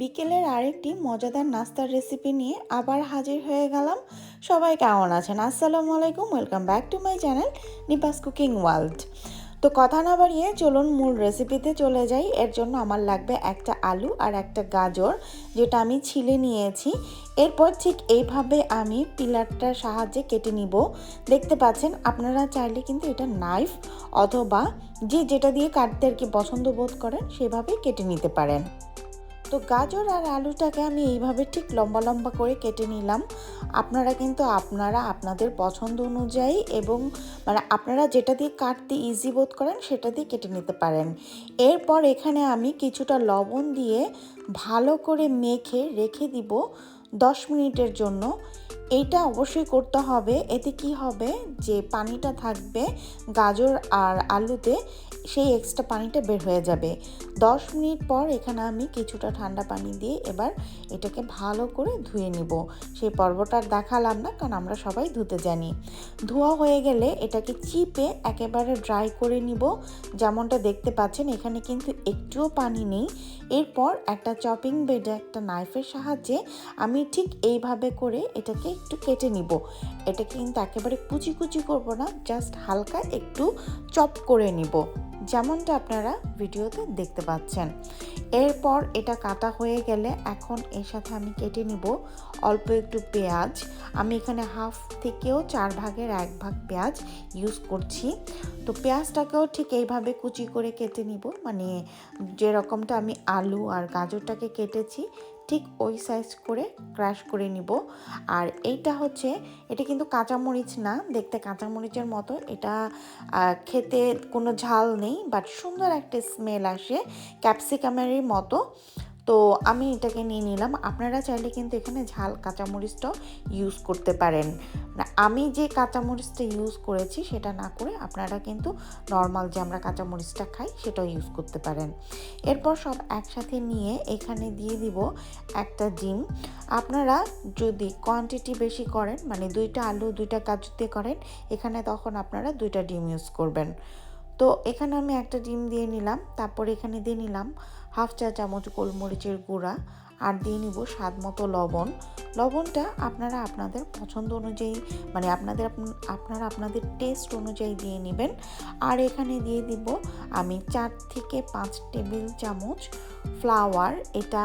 বিকেলের আরেকটি মজাদার নাস্তার রেসিপি নিয়ে আবার হাজির হয়ে গেলাম। সবাই কেমন আছেন? আসসালামু আলাইকুম, welcome back to my channel নিপাস cooking world. তো কথা না বাড়িয়ে চলুন মূল রেসিপিতে চলে যাই। এর জন্য আমার লাগবে একটা আলু আর একটা গাজর, যেটা আমি ছিলে নিয়েছি। এরপর ঠিক এইভাবে আমি পিলারটার সাহায্যে কেটে নিব। দেখতে পাচ্ছেন, আপনারা চাইলে কিন্তু এটা নাইফ অথবা যেটা দিয়ে কাটতে আর কি পছন্দ বোধ করেন সেভাবেই কেটে নিতে পারেন। তো গাজর আর আলুটাকে আমি এইভাবে ঠিক লম্বা লম্বা করে কেটে নিলাম। আপনারা কিন্তু আপনাদের পছন্দ অনুযায়ী এবং আপনারা যেটা দিয়ে কাটতে ইজি বোধ করেন সেটা দিয়ে কেটে নিতে পারেন। এরপর এখানে আমি কিছুটা লবণ দিয়ে ভালো করে মেখে রেখে দিব 10 মিনিটের জন্য। এইটা অবশ্যই করতে হবে, এতে কি হবে যে পানিটা থাকবে গাজর আর আলুতে, সেই এক্সট্রা পানিটা বের হয়ে যাবে। 10 মিনিট পর এখানে আমি কিছুটা ঠান্ডা পানি দিয়ে এবার এটাকে ভালো করে ধুয়ে নিব। সেই পর্বটা দেখালাম না, কারণ আমরা সবাই ধুতে জানি। ধোয়া হয়ে গেলে এটাকে চিপে একেবারে ড্রাই করে নিব। যেমনটা দেখতে পাচ্ছেন, এখানে কিন্তু একটুও পানি নেই। এরপর একটা চপিং বোর্ডে একটা নাইফের সাহায্যে আমি ঠিক এইভাবে করে এটাকে একটু কেটে নিব। এটা কিন্তু একেবারে কুচি কুচি করব না, জাস্ট হালকা একটু চপ করে নিব, যেমনটা আপনারা ভিডিওতে দেখতে পাচ্ছেন। এরপর এটা কাটা হয়ে গেলে এখন এর সাথে আমি কেটে নিব অল্প একটু পেঁয়াজ। আমি এখানে হাফ থেকেও 4 ভাগের 1 ভাগ পেঁয়াজ ইউজ করছি। তো পেঁয়াজটাকেও ঠিক এইভাবে কুচি করে কেটে নিব, যেরকমটা আমি আলু আর গাজরটাকে কেটেছি ঠিক ওই সাইজ করে ক্রাশ করে নিব। আর এটা কিন্তু কাঁচামরিচ না, দেখতে কাঁচামরিচের মতো। এটা খেতে কোনো ঝাল নেই, বাট সুন্দর একটা স্মেল আসে ক্যাপসিকামেরই মতো। তো আমি এটাকে নিয়ে নিলাম। আপনারা চাইলে কিন্তু এখানে ঝাল কাঁচামরিচটাও ইউজ করতে পারেন। আমি যে কাঁচামরিচটা ইউজ করেছি সেটা না করে আপনারা কিন্তু নর্মাল যে আমরা কাঁচামরিচটা খাই সেটাও ইউজ করতে পারেন। এরপর সব একসাথে নিয়ে এখানে দিয়ে দিব একটা ডিম। আপনারা যদি কোয়ান্টিটি বেশি করেন, 2টা আলু 2টা গাজর দিয়ে করেন, এখানে তখন আপনারা 2টা ডিম ইউজ করবেন। তো এখানে আমি একটা ডিম দিয়ে নিলাম। তারপর এখানে দিয়ে নিলাম হাফ চা চামচ গোলমরিচের গুঁড়া, আর দিয়ে নিব স্বাদ মতো লবণ। লবণটা আপনারা আপনাদের পছন্দ অনুযায়ী, আপনারা আপনাদের টেস্ট অনুযায়ী দিয়ে নেবেন। আর এখানে দিয়ে দিব আমি 4 থেকে 5 টেবিল চামচ ফ্লাওয়ার। এটা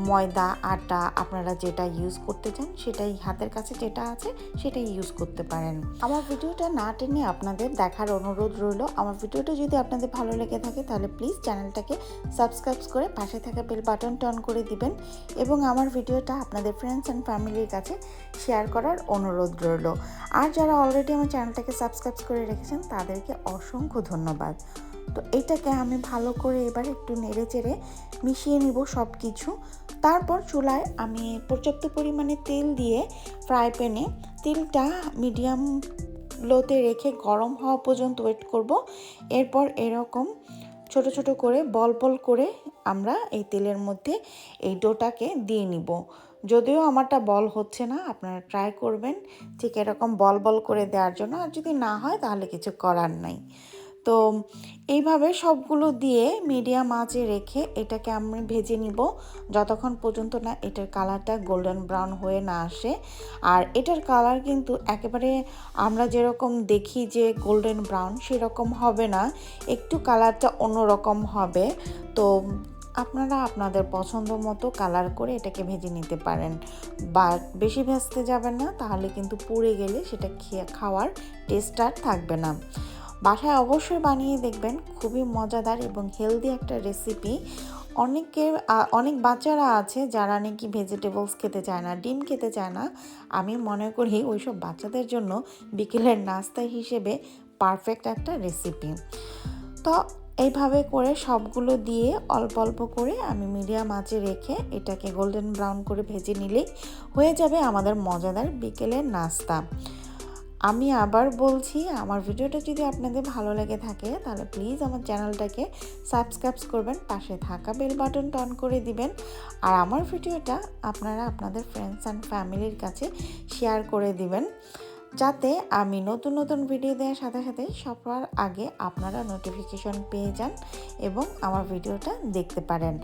ময়দা, আটা, আপনারা যেটা ইউজ করতে চান সেটাই, হাতের কাছে যেটা আছে সেটাই ইউজ করতে পারেন। আমার ভিডিওটা না টেনে আপনাদের দেখার অনুরোধ রইল। আমার ভিডিওটা যদি আপনাদের ভালো লেগে থাকে তাহলে প্লিজ চ্যানেলটাকে সাবস্ক্রাইব করে পাশে থাকা বেল বাটনটা অন করে দিবেন, এবং আমার ভিডিওটা আপনাদের ফ্রেন্ডস অ্যান্ড ফ্যামিলির কাছে শেয়ার করার অনুরোধ রইল। আর যারা অলরেডি আমার চ্যানেলটাকে সাবস্ক্রাইব করে রেখেছেন তাদেরকে অসংখ্য ধন্যবাদ। তো এইটাকে আমি ভালো করে এবার একটু নেড়ে চেড়ে মিশিয়ে নিব সব কিছু। তারপর চুলায় আমি পর্যাপ্ত পরিমাণে তেল দিয়ে ফ্রাই প্যানে তেলটা মিডিয়াম লোতে রেখে গরম হওয়া পর্যন্ত ওয়েট করব। এরপর এরকম ছোট ছোট করে বল বল করে আমরা এই তেলের মধ্যে এই ডোটাকে দিয়ে নিব। যদিও আমারটা বল হচ্ছে না, আপনারা ট্রাই করবেন ঠিক এরকম বল বল করে দেওয়ার জন্য। আর যদি না হয় তাহলে কিছু করার নাই। তো এইভাবে সবগুলো দিয়ে মিডিয়াম আঁচে রেখে এটাকে আমি ভেজে নিব যতক্ষণ পর্যন্ত না এটার কালারটা গোল্ডেন ব্রাউন হয়ে না আসে। আর এটার কালার কিন্তু একেবারে আমরা যেরকম দেখি যে গোল্ডেন ব্রাউন সেরকম হবে না, একটু কালারটা অন্যরকম হবে। তো আপনারা আপনাদের পছন্দ মতো কালার করে এটাকে ভেজে নিতে পারেন, বা বেশি ভাজতে যাবেন না, তাহলে কিন্তু পুড়ে গেলে সেটা খাওয়ার টেস্ট আর থাকবে না। বাসায় অবশ্যই বানিয়ে দেখবেন, খুবই মজাদার এবং হেলদি একটা রেসিপি। অনেক বাচ্চারা আছে যারা নাকি ভেজিটেবলস খেতে চায় না, ডিম খেতে চায় না। আমি মনে করি ওইসব বাচ্চাদের জন্য বিকেলের নাস্তা হিসেবে পারফেক্ট একটা রেসিপি। তো এইভাবে করে সবগুলো দিয়ে অল্প অল্প করে আমি মিডিয়াম আঁচে রেখে এটাকে গোল্ডেন ব্রাউন করে ভেজে নিলেই হয়ে যাবে আমাদের মজাদার বিকেলের নাস্তা। আমি আবার বলছি, আমার ভিডিওটা যদি আপনাদের ভালো লেগে থাকে তাহলে প্লিজ আমার চ্যানেলটাকে সাবস্ক্রাইব করবেন, পাশে থাকা বেল বাটনটা অন করে দিবেন। আর আমার ভিডিওটা আপনারা আপনাদের ফ্রেন্ডস অ্যান্ড ফ্যামিলির কাছে শেয়ার করে দিবেন, যাতে আমি নতুন নতুন ভিডিও দেওয়ার সাথে সাথে সবার আগে আপনারা নোটিফিকেশন পেয়ে যান এবং আমার ভিডিওটা দেখতে পারেন।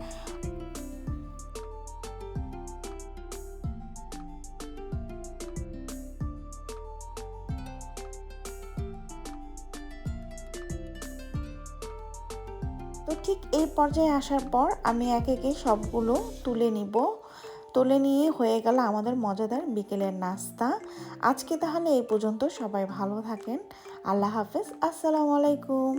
তো ঠিক এই পর্যায়ে আসার পর আমি একে একে সবগুলো তুলে নিব। তুলে নিয়ে হয়ে গেল আমাদের মজাদার বিকেলের নাস্তা। আজকে তাহলে এই পর্যন্ত, সবাই ভালো থাকেন। আল্লাহ হাফেজ, আসসালামু আলাইকুম।